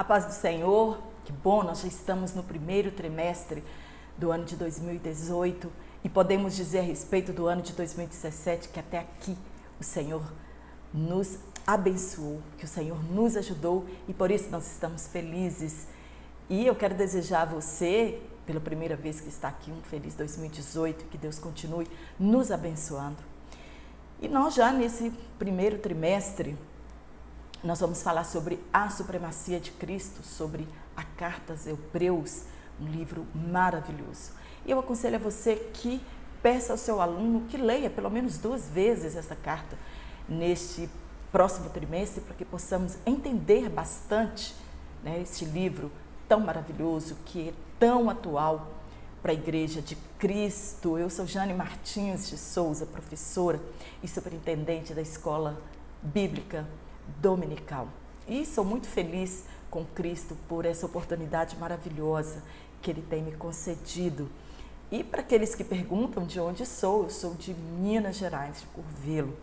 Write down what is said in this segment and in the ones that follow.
paz do Senhor, que bom, nós já estamos no primeiro trimestre do ano de 2018 e podemos dizer a respeito do ano de 2017 que até aqui o Senhor nos abençoou, que o Senhor nos ajudou e por isso nós estamos felizes. E eu quero desejar a você, pela primeira vez que está aqui, um feliz 2018, que Deus continue nos abençoando. E nós já nesse primeiro trimestre, nós vamos falar sobre a supremacia de Cristo, sobre a carta aos Hebreus, um livro maravilhoso. E eu aconselho a você que peça ao seu aluno que leia pelo menos 2 vezes essa carta neste próximo trimestre, para que possamos entender bastante, né, este livro tão maravilhoso, que é tão atual para a Igreja de Cristo. Eu sou Jane Martins de Souza, professora e superintendente da Escola Bíblica Dominical. E sou muito feliz com Cristo por essa oportunidade maravilhosa que Ele tem me concedido. E para aqueles que perguntam de onde sou, eu sou de Minas Gerais, de Curvelo,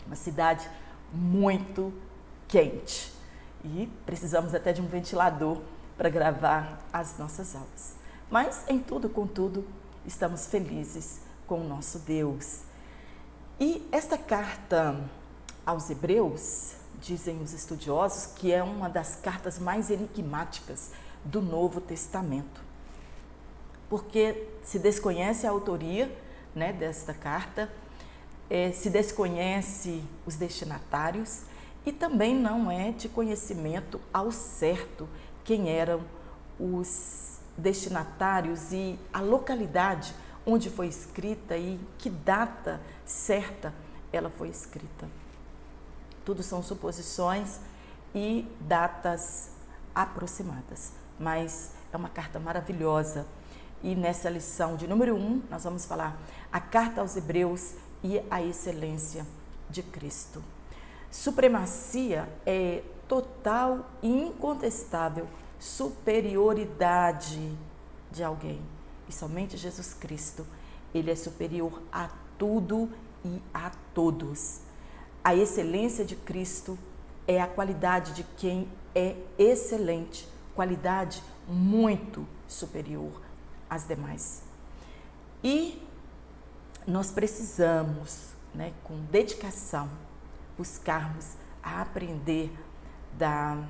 uma cidade muito quente. E precisamos até de um ventilador para gravar as nossas aulas. Mas em tudo, contudo, estamos felizes com o nosso Deus. E esta carta aos Hebreus, dizem os estudiosos, que é uma das cartas mais enigmáticas do Novo Testamento, porque se desconhece a autoria, né, desta carta, se desconhece os destinatários e também não é de conhecimento ao certo quem eram os destinatários e a localidade onde foi escrita e que data certa ela foi escrita. Tudo são suposições e datas aproximadas, mas é uma carta maravilhosa. E nessa lição de número 1, nós vamos falar a carta aos Hebreus e a excelência de Cristo. Supremacia é total e incontestável superioridade de alguém. E somente Jesus Cristo, Ele é superior a tudo e a todos. A excelência de Cristo é a qualidade de quem é excelente, qualidade muito superior às demais. E nós precisamos, né, com dedicação, buscarmos a aprender da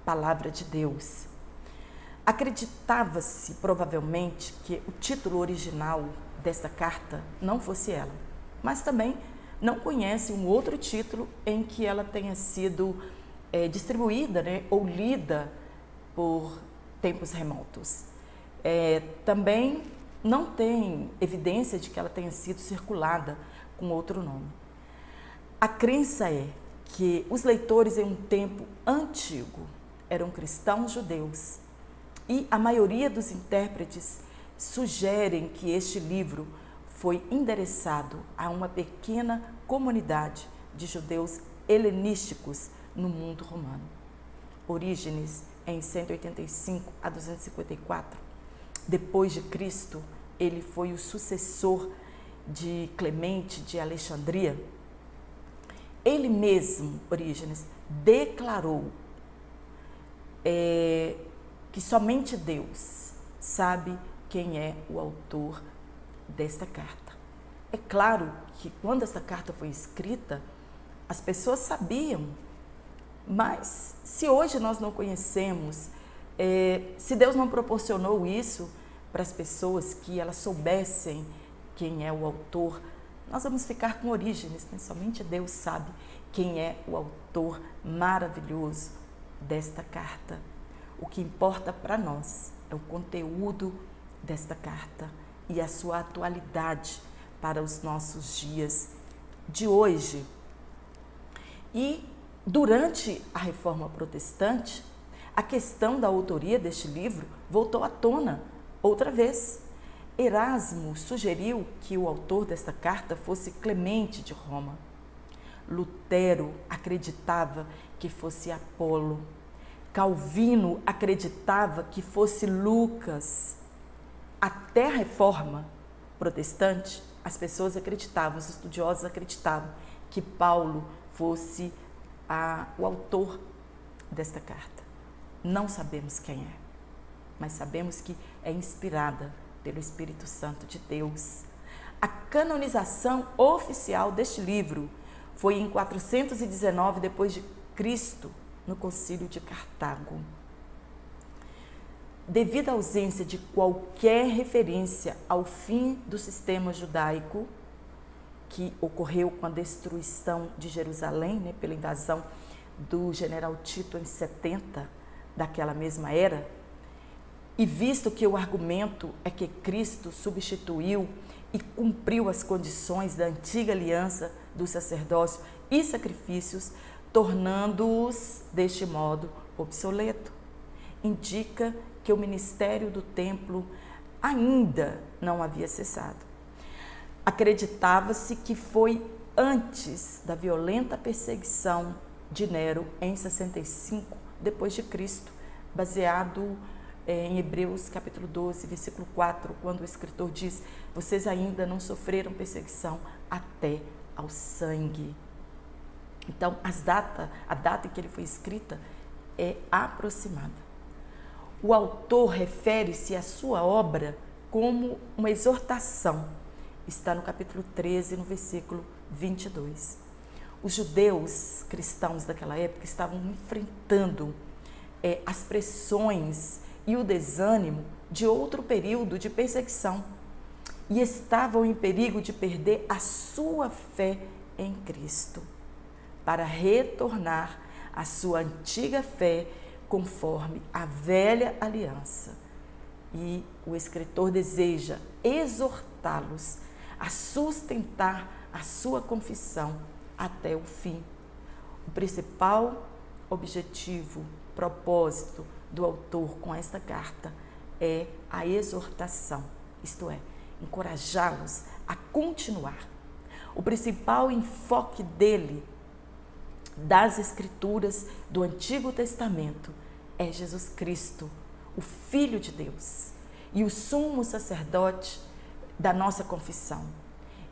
palavra de Deus. Acreditava-se provavelmente que o título original desta carta não fosse ela, mas também não conhece um outro título em que ela tenha sido distribuída, né, ou lida por tempos remotos. Também não tem evidência de que ela tenha sido circulada com outro nome. A crença é que os leitores em um tempo antigo eram cristãos judeus e a maioria dos intérpretes sugerem que este livro foi endereçado a uma pequena comunidade de judeus helenísticos no mundo romano. Orígenes, em 185 a 254, depois de Cristo, ele foi o sucessor de Clemente de Alexandria. Ele mesmo, Orígenes, declarou que somente Deus sabe quem é o autor desta carta. É claro que quando esta carta foi escrita, as pessoas sabiam, mas se hoje nós não conhecemos, se Deus não proporcionou isso para as pessoas, que elas soubessem quem é o autor, nós vamos ficar com Orígenes, né? Somente Deus sabe quem é o autor maravilhoso desta carta. O que importa para nós é o conteúdo desta carta e a sua atualidade para os nossos dias de hoje. E durante a Reforma Protestante, a questão da autoria deste livro voltou à tona outra vez. Erasmo sugeriu que o autor desta carta fosse Clemente de Roma. Lutero acreditava que fosse Apolo. Calvino acreditava que fosse Lucas. Até a Reforma Protestante, as pessoas acreditavam, os estudiosos acreditavam que Paulo fosse o autor desta carta. Não sabemos quem é, mas sabemos que é inspirada pelo Espírito Santo de Deus. A canonização oficial deste livro foi em 419 depois de Cristo, no Concílio de Cartago. Devido à ausência de qualquer referência ao fim do sistema judaico, que ocorreu com a destruição de Jerusalém, né, pela invasão do general Tito em 70 daquela mesma era, e visto que o argumento é que Cristo substituiu e cumpriu as condições da antiga aliança do sacerdócio e sacrifícios, tornando-os, deste modo, obsoleto, indica que o ministério do templo ainda não havia cessado. Acreditava-se que foi antes da violenta perseguição de Nero em 65 depois de Cristo, baseado em Hebreus capítulo 12, versículo 4, quando o escritor diz: vocês ainda não sofreram perseguição até ao sangue. Então, a data em que ele foi escrita é aproximada. O autor refere-se à sua obra como uma exortação. Está no capítulo 13, no versículo 22. Os judeus cristãos daquela época estavam enfrentando as pressões e o desânimo de outro período de perseguição e estavam em perigo de perder a sua fé em Cristo, para retornar à sua antiga fé conforme a velha aliança. E o escritor deseja exortá-los a sustentar a sua confissão até o fim. O principal objetivo, propósito do autor com esta carta é a exortação, isto é, encorajá-los a continuar. O principal enfoque dele, das Escrituras do Antigo Testamento, é Jesus Cristo, o Filho de Deus e o sumo sacerdote da nossa confissão,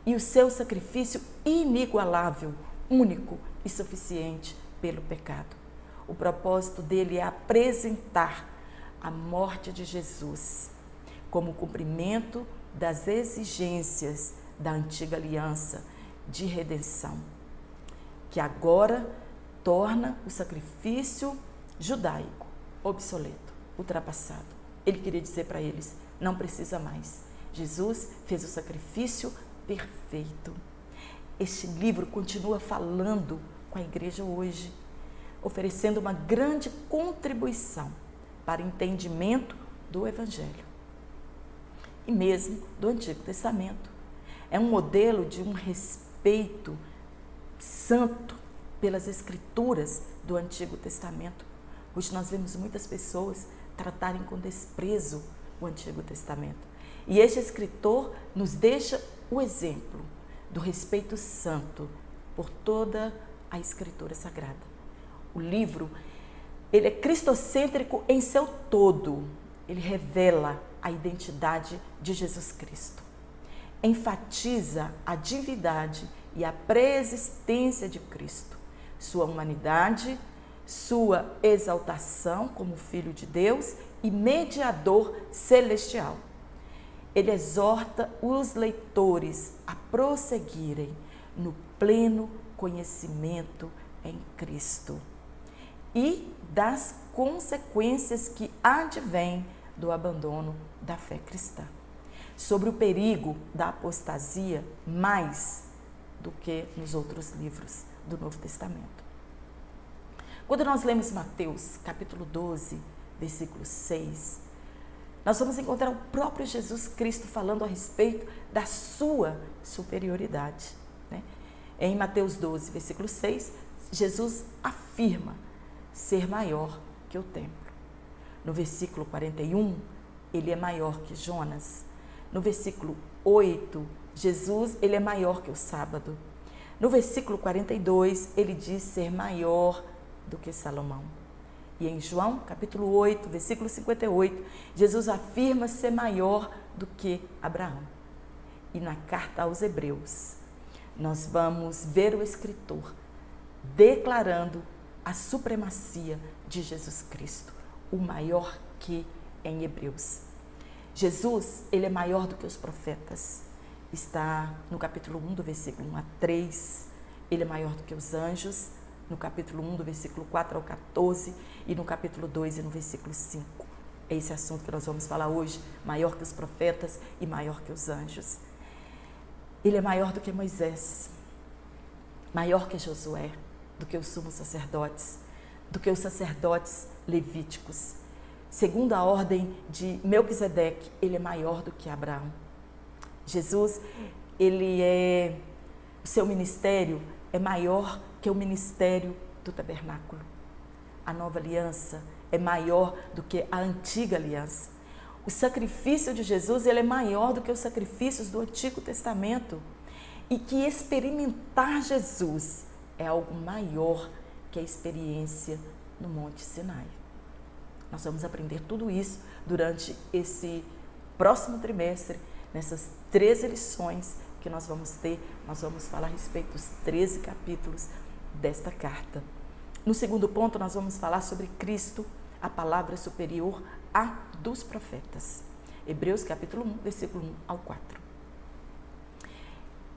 e o seu sacrifício inigualável, único e suficiente pelo pecado. O propósito dele é apresentar a morte de Jesus como cumprimento das exigências da antiga aliança de redenção, que agora torna o sacrifício judaico obsoleto, ultrapassado. Ele queria dizer para eles: não precisa mais. Jesus fez o sacrifício perfeito. Este livro continua falando com a igreja hoje, oferecendo uma grande contribuição para o entendimento do Evangelho e mesmo do Antigo Testamento. É um modelo de um respeito santo pelas Escrituras do Antigo Testamento. Hoje nós vemos muitas pessoas tratarem com desprezo o Antigo Testamento. E este escritor nos deixa o exemplo do respeito santo por toda a Escritura Sagrada. O livro, ele é cristocêntrico em seu todo. Ele revela a identidade de Jesus Cristo. Enfatiza a divindade e a preexistência de Cristo, sua humanidade, sua exaltação como Filho de Deus e mediador celestial. Ele exorta os leitores a prosseguirem no pleno conhecimento em Cristo e das consequências que advêm do abandono da fé cristã. Sobre o perigo da apostasia, mais do que nos outros livros do Novo Testamento. Quando nós lemos Mateus, capítulo 12, versículo 6, nós vamos encontrar o próprio Jesus Cristo falando a respeito da sua superioridade, né? Em Mateus 12, versículo 6, Jesus afirma ser maior que o templo. No versículo 41, ele é maior que Jonas. No versículo 8, Jesus, ele é maior que o sábado. No versículo 42, ele diz ser maior do que Salomão. E em João, capítulo 8, versículo 58, Jesus afirma ser maior do que Abraão. E na carta aos Hebreus, nós vamos ver o escritor declarando a supremacia de Jesus Cristo, o maior que em Hebreus. Jesus, ele é maior do que os profetas. Está no capítulo 1, do versículo 1 a 3. Ele é maior do que os anjos, no capítulo 1, do versículo 4 ao 14, e no capítulo 2 e no versículo 5. É esse assunto que nós vamos falar hoje, maior que os profetas e maior que os anjos. Ele é maior do que Moisés, maior que Josué, do que os sumos sacerdotes, do que os sacerdotes levíticos. Segundo a ordem de Melquisedeque, ele é maior do que Abraão. Jesus, o seu ministério é maior que o ministério do tabernáculo. A nova aliança é maior do que a antiga aliança. O sacrifício de Jesus, ele é maior do que os sacrifícios do Antigo Testamento. E que experimentar Jesus é algo maior que a experiência no Monte Sinai. Nós vamos aprender tudo isso durante esse próximo trimestre, nessas 13 lições que nós vamos ter. Nós vamos falar a respeito dos 13 capítulos desta carta. No segundo ponto, nós vamos falar sobre Cristo, a palavra superior à dos profetas. Hebreus capítulo 1, versículo 1 ao 4.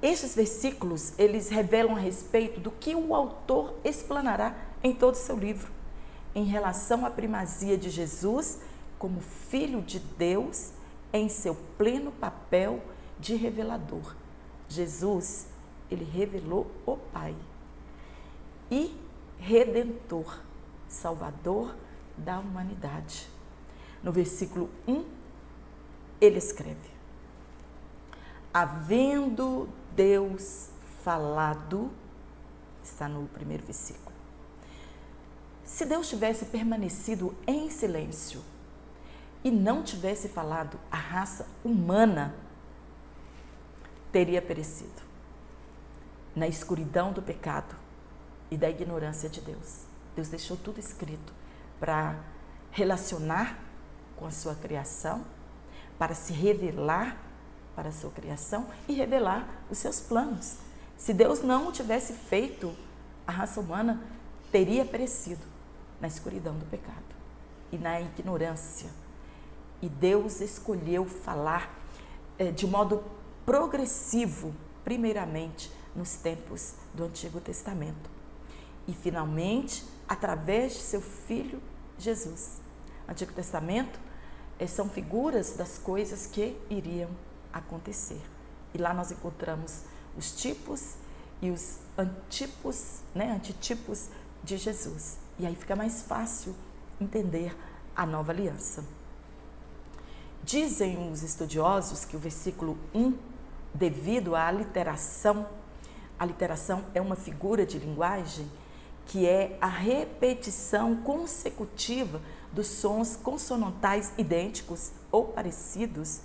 Estes versículos, eles revelam a respeito do que o autor explanará em todo o seu livro, em relação à primazia de Jesus como Filho de Deus em seu pleno papel de revelador. Jesus, ele revelou o Pai e Redentor, Salvador da humanidade. No versículo 1, ele escreve: havendo Deus falado, está no primeiro versículo. Se Deus tivesse permanecido em silêncio e não tivesse falado, a raça humana teria perecido na escuridão do pecado e da ignorância de Deus. Deus deixou tudo escrito para relacionar com a sua criação, para se revelar para a sua criação e revelar os seus planos. Se Deus não o tivesse feito, a raça humana teria perecido na escuridão do pecado e na ignorância. E Deus escolheu falar de modo progressivo, primeiramente nos tempos do Antigo Testamento e finalmente através de seu Filho Jesus. Antigo Testamento são figuras das coisas que iriam acontecer. E lá nós encontramos os tipos e os antitipos de Jesus. E aí fica mais fácil entender a nova aliança. Dizem os estudiosos que o versículo 1, devido à aliteração, a literação é uma figura de linguagem que é a repetição consecutiva dos sons consonantais idênticos ou parecidos.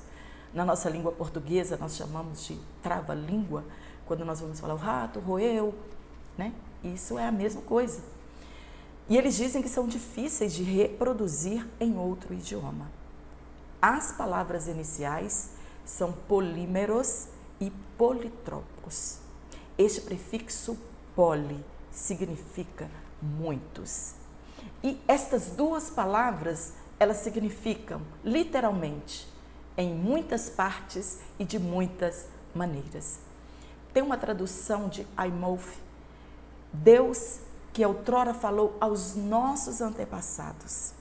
Na nossa língua portuguesa, nós chamamos de trava-língua, quando nós vamos falar o rato, roeu, né? Isso é a mesma coisa. E eles dizem que são difíceis de reproduzir em outro idioma. As palavras iniciais são polímeros e politrópicos. Este prefixo poli significa muitos. E estas duas palavras, elas significam literalmente em muitas partes e de muitas maneiras. Tem uma tradução de Aimolf: Deus que outrora falou aos nossos antepassados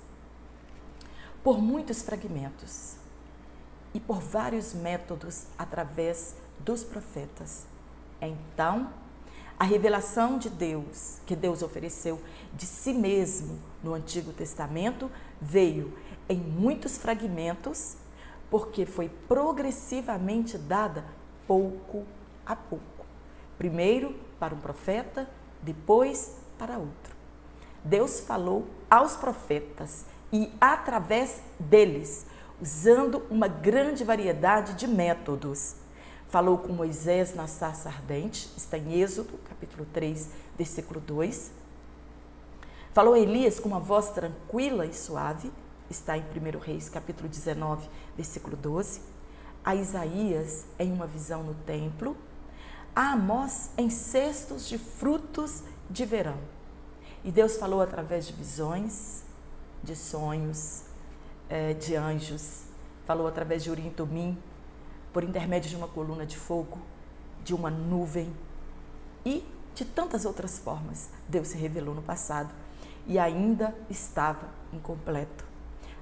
por muitos fragmentos e por vários métodos através dos profetas. Então, a revelação de Deus, que Deus ofereceu de si mesmo no Antigo Testamento, veio em muitos fragmentos, porque foi progressivamente dada pouco a pouco. Primeiro para um profeta, depois para outro. Deus falou aos profetas e através deles, usando uma grande variedade de métodos. Falou com Moisés na sarça ardente, está em Êxodo, capítulo 3, versículo 2. Falou a Elias com uma voz tranquila e suave, está em 1 Reis, capítulo 19, versículo 12. A Isaías em uma visão no templo. A Amós em cestos de frutos de verão. E Deus falou através de visões, de sonhos, de anjos, falou através de Urim e Tumim, por intermédio de uma coluna de fogo, de uma nuvem e de tantas outras formas. Deus se revelou no passado e ainda estava incompleto,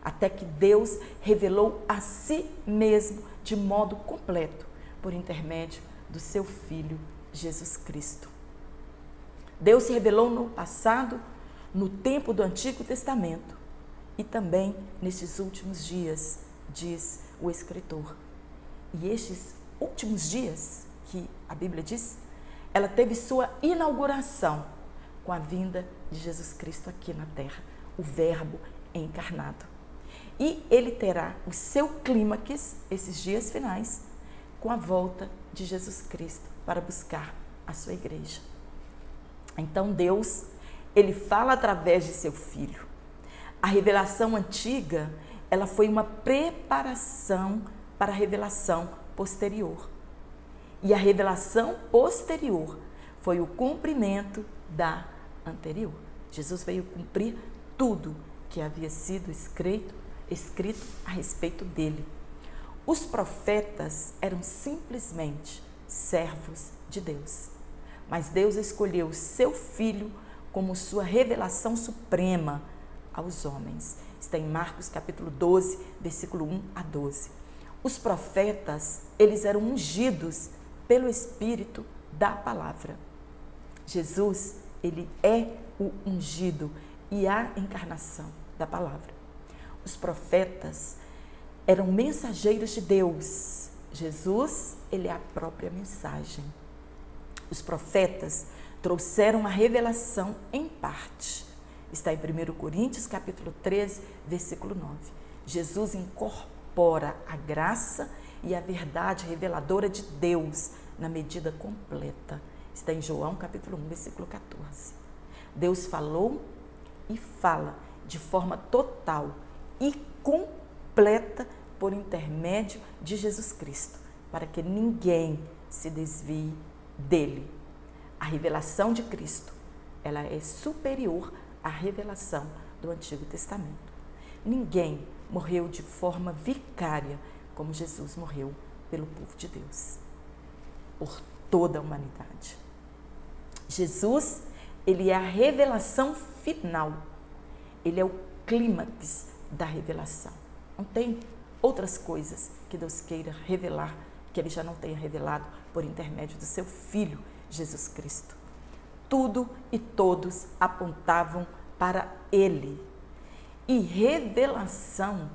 até que Deus revelou a si mesmo de modo completo, por intermédio do seu Filho, Jesus Cristo. Deus se revelou no passado, no tempo do Antigo Testamento e também nestes últimos dias, diz o escritor. E estes últimos dias, que a Bíblia diz, ela teve sua inauguração com a vinda de Jesus Cristo aqui na terra, o Verbo encarnado. E ele terá o seu clímax, esses dias finais, com a volta de Jesus Cristo para buscar a sua igreja. Então Deus, ele fala através de seu Filho. A revelação antiga, ela foi uma preparação para a revelação posterior. E a revelação posterior foi o cumprimento da anterior. Jesus veio cumprir tudo que havia sido escrito a respeito dele. Os profetas eram simplesmente servos de Deus, mas Deus escolheu o seu Filho como sua revelação suprema aos homens. Está em Marcos capítulo 12, versículo 1 a 12. Os profetas, eles eram ungidos pelo Espírito da palavra. Jesus, ele é o ungido e a encarnação da palavra. Os profetas eram mensageiros de Deus. Jesus, ele é a própria mensagem. Os profetas trouxeram a revelação em parte. Está em 1 Coríntios, capítulo 13, versículo 9. Jesus incorpora a graça e a verdade reveladora de Deus na medida completa. Está em João, capítulo 1, versículo 14. Deus falou e fala de forma total e completa por intermédio de Jesus Cristo, para que ninguém se desvie dele. A revelação de Cristo, ela é superior à revelação do Antigo Testamento. Ninguém morreu de forma vicária como Jesus morreu pelo povo de Deus, por toda a humanidade. Jesus, ele é a revelação final, ele é o clímax da revelação. Não tem outras coisas que Deus queira revelar que ele já não tenha revelado por intermédio do seu Filho, Jesus Cristo. Tudo e todos apontavam para ele. E revelação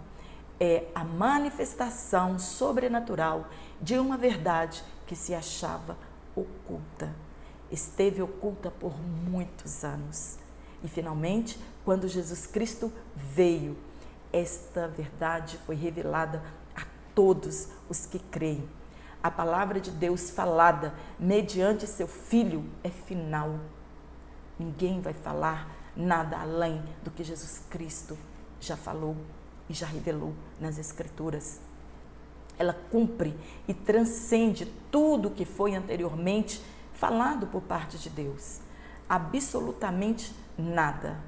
é a manifestação sobrenatural de uma verdade que se achava oculta. Esteve oculta por muitos anos. E finalmente, quando Jesus Cristo veio, esta verdade foi revelada a todos os que creem. A palavra de Deus falada mediante seu Filho é final. Ninguém vai falar nada além do que Jesus Cristo já falou e já revelou nas Escrituras. Ela cumpre e transcende tudo que foi anteriormente falado por parte de Deus. Absolutamente nada,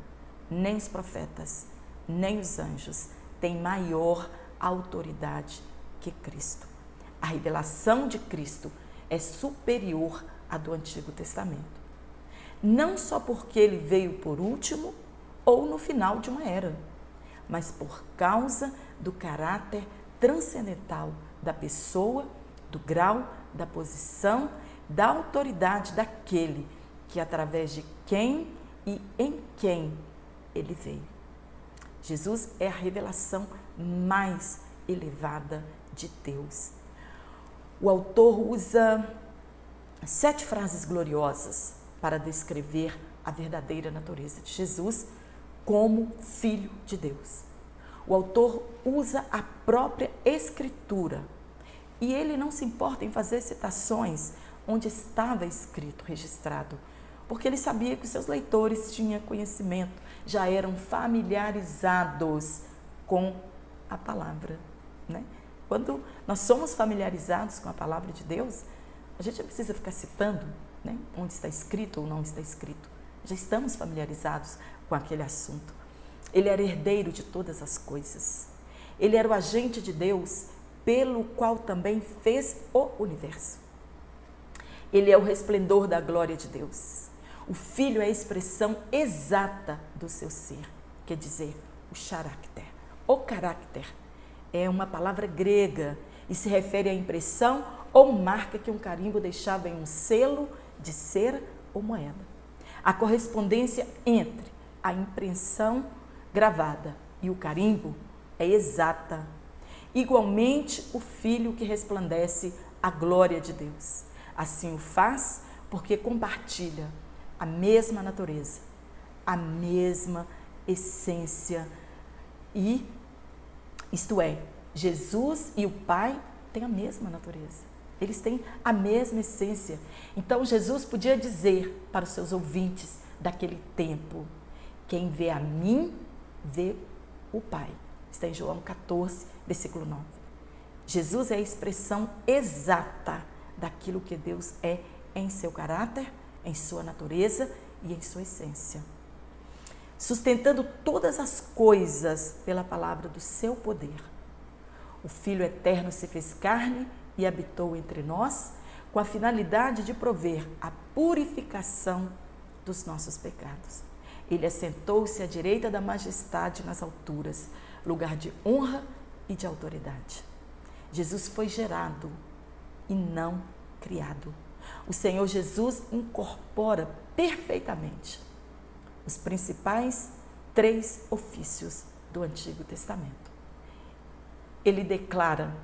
nem os profetas, nem os anjos, têm maior autoridade que Cristo. A revelação de Cristo é superior à do Antigo Testamento. Não só porque ele veio por último ou no final de uma era, mas por causa do caráter transcendental da pessoa, do grau, da posição, da autoridade daquele que através de quem e em quem ele veio. Jesus é a revelação mais elevada de Deus. O autor usa 7 frases gloriosas para descrever a verdadeira natureza de Jesus como Filho de Deus. O autor usa a própria Escritura e ele não se importa em fazer citações onde estava escrito, registrado, porque ele sabia que os seus leitores tinham conhecimento, já eram familiarizados com a palavra, né? Quando nós somos familiarizados com a palavra de Deus, a gente não precisa ficar citando, né, onde está escrito ou não está escrito. Já estamos familiarizados com aquele assunto. Ele era herdeiro de todas as coisas. Ele era o agente de Deus, pelo qual também fez o universo. Ele é o resplendor da glória de Deus. O Filho é a expressão exata do seu ser, quer dizer, o caráter. O caráter é uma palavra grega e se refere à impressão ou marca que um carimbo deixava em um selo de cera ou moeda. A correspondência entre a impressão gravada e o carimbo é exata. Igualmente, o Filho que resplandece a glória de Deus. Assim o faz porque compartilha a mesma natureza, a mesma essência e, isto é, Jesus e o Pai têm a mesma natureza. Eles têm a mesma essência. Então, Jesus podia dizer para os seus ouvintes daquele tempo: quem vê a mim, vê o Pai. Está em João 14, versículo 9. Jesus é a expressão exata daquilo que Deus é em seu caráter, em sua natureza e em sua essência. Sustentando todas as coisas pela palavra do seu poder. O Filho eterno se fez carne e habitou entre nós, com a finalidade de prover a purificação dos nossos pecados. Ele assentou-se à direita da majestade nas alturas, lugar de honra e de autoridade. Jesus foi gerado e não criado. O Senhor Jesus incorpora perfeitamente os principais 3 ofícios do Antigo Testamento. Ele declara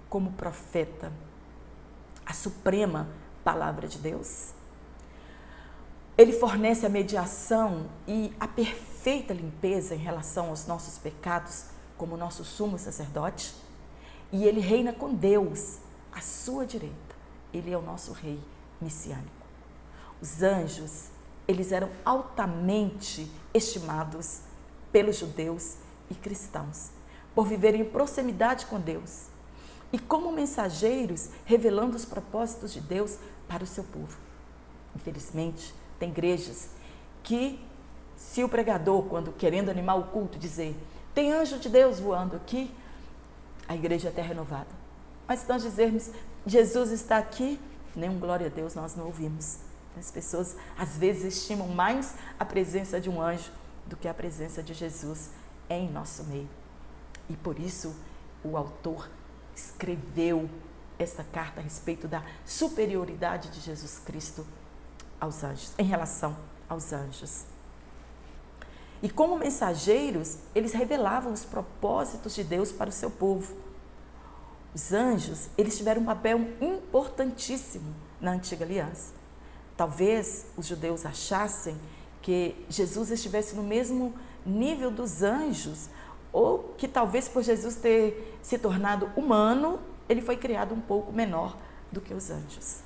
como profeta a suprema palavra de Deus. Ele fornece a mediação e a perfeita limpeza em relação aos nossos pecados, como nosso sumo sacerdote. E ele reina com Deus à sua direita. Ele é o nosso rei messiânico. Os anjos, eles eram altamente estimados pelos judeus e cristãos, por viverem em proximidade com Deus e como mensageiros revelando os propósitos de Deus para o seu povo. Infelizmente, tem igrejas que, se o pregador, quando querendo animar o culto, dizer: tem anjo de Deus voando aqui, a igreja é até renovada. Mas se nós dizermos: Jesus está aqui, nenhum glória a Deus nós não ouvimos. As pessoas às vezes estimam mais a presença de um anjo do que a presença de Jesus em nosso meio. E por isso o autor escreveu esta carta a respeito da superioridade de Jesus Cristo aos anjos, em relação aos anjos. E como mensageiros, eles revelavam os propósitos de Deus para o seu povo. Os anjos, eles tiveram um papel importantíssimo na antiga aliança. Talvez os judeus achassem que Jesus estivesse no mesmo nível dos anjos, ou que talvez por Jesus ter se tornado humano, ele foi criado um pouco menor do que os anjos.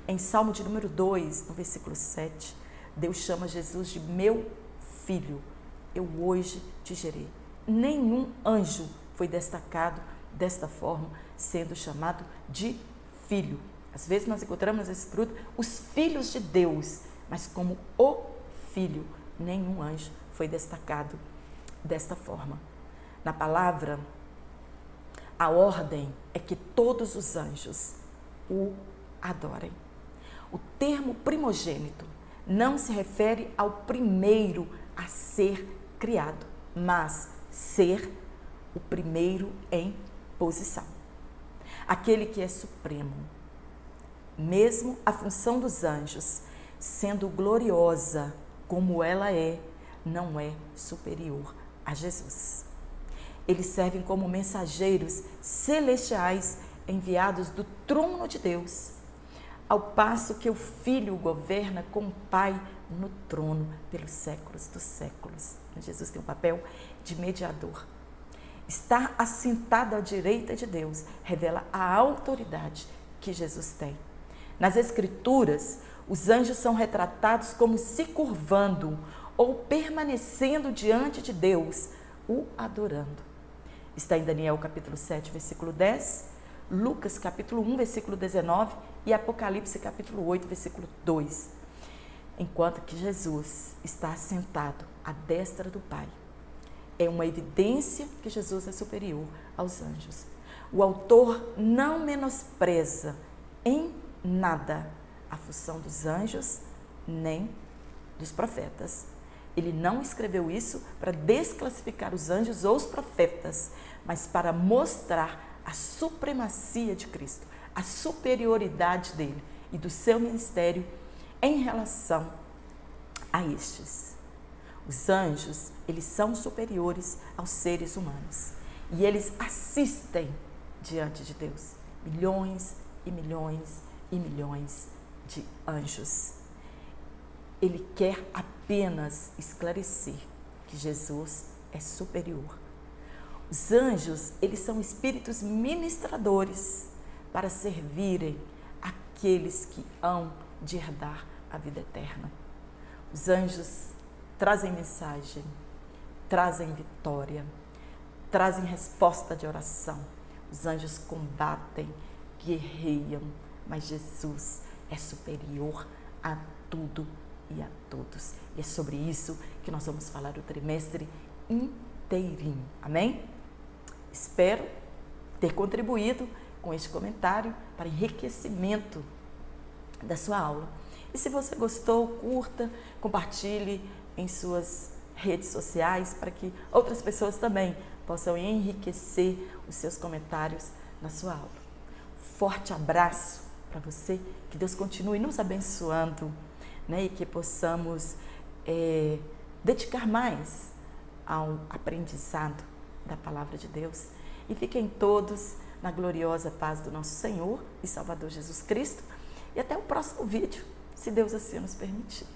Em Salmo de número 2, no versículo 7, Deus chama Jesus de meu filho, eu hoje te gerei. Nenhum anjo foi destacado desta forma, sendo chamado de filho. Às vezes nós encontramos esse fruto, os filhos de Deus, mas como o filho, nenhum anjo foi destacado desta forma. Na palavra, a ordem é que todos os anjos o adorem. O termo primogênito não se refere ao primeiro a ser criado, mas ser o primeiro em posição. Aquele que é supremo. Mesmo a função dos anjos, sendo gloriosa como ela é, não é superior a Jesus. Eles servem como mensageiros celestiais enviados do trono de Deus, ao passo que o Filho governa com o Pai no trono pelos séculos dos séculos. Jesus tem um papel de mediador. Estar assentado à direita de Deus revela a autoridade que Jesus tem. Nas Escrituras, os anjos são retratados como se curvando ou permanecendo diante de Deus, o adorando. Está em Daniel capítulo 7, versículo 10, Lucas capítulo 1, versículo 19 e Apocalipse capítulo 8, versículo 2. Enquanto que Jesus está assentado à destra do Pai, é uma evidência que Jesus é superior aos anjos. O autor não menospreza em nada a função dos anjos nem dos profetas. Ele não escreveu isso para desclassificar os anjos ou os profetas, mas para mostrar a supremacia de Cristo, a superioridade dele e do seu ministério em relação a estes. Os anjos, eles são superiores aos seres humanos e eles assistem diante de Deus. Milhões e milhões e milhões de anjos. Ele quer apenas esclarecer que Jesus é superior. Os anjos, eles são espíritos ministradores para servirem aqueles que hão de herdar a vida eterna. Os anjos trazem mensagem, trazem vitória, trazem resposta de oração. Os anjos combatem, guerreiam, mas Jesus é superior a tudo e a todos. E é sobre isso que nós vamos falar o trimestre inteirinho. Amém? Espero ter contribuído com este comentário para enriquecimento da sua aula. E se você gostou, curta, compartilhe em suas redes sociais para que outras pessoas também possam enriquecer os seus comentários na sua aula. Forte abraço para você, que Deus continue nos abençoando, né? E que possamos dedicar mais ao aprendizado da Palavra de Deus. E fiquem todos na gloriosa paz do nosso Senhor e Salvador Jesus Cristo. E até o próximo vídeo, se Deus assim nos permitir.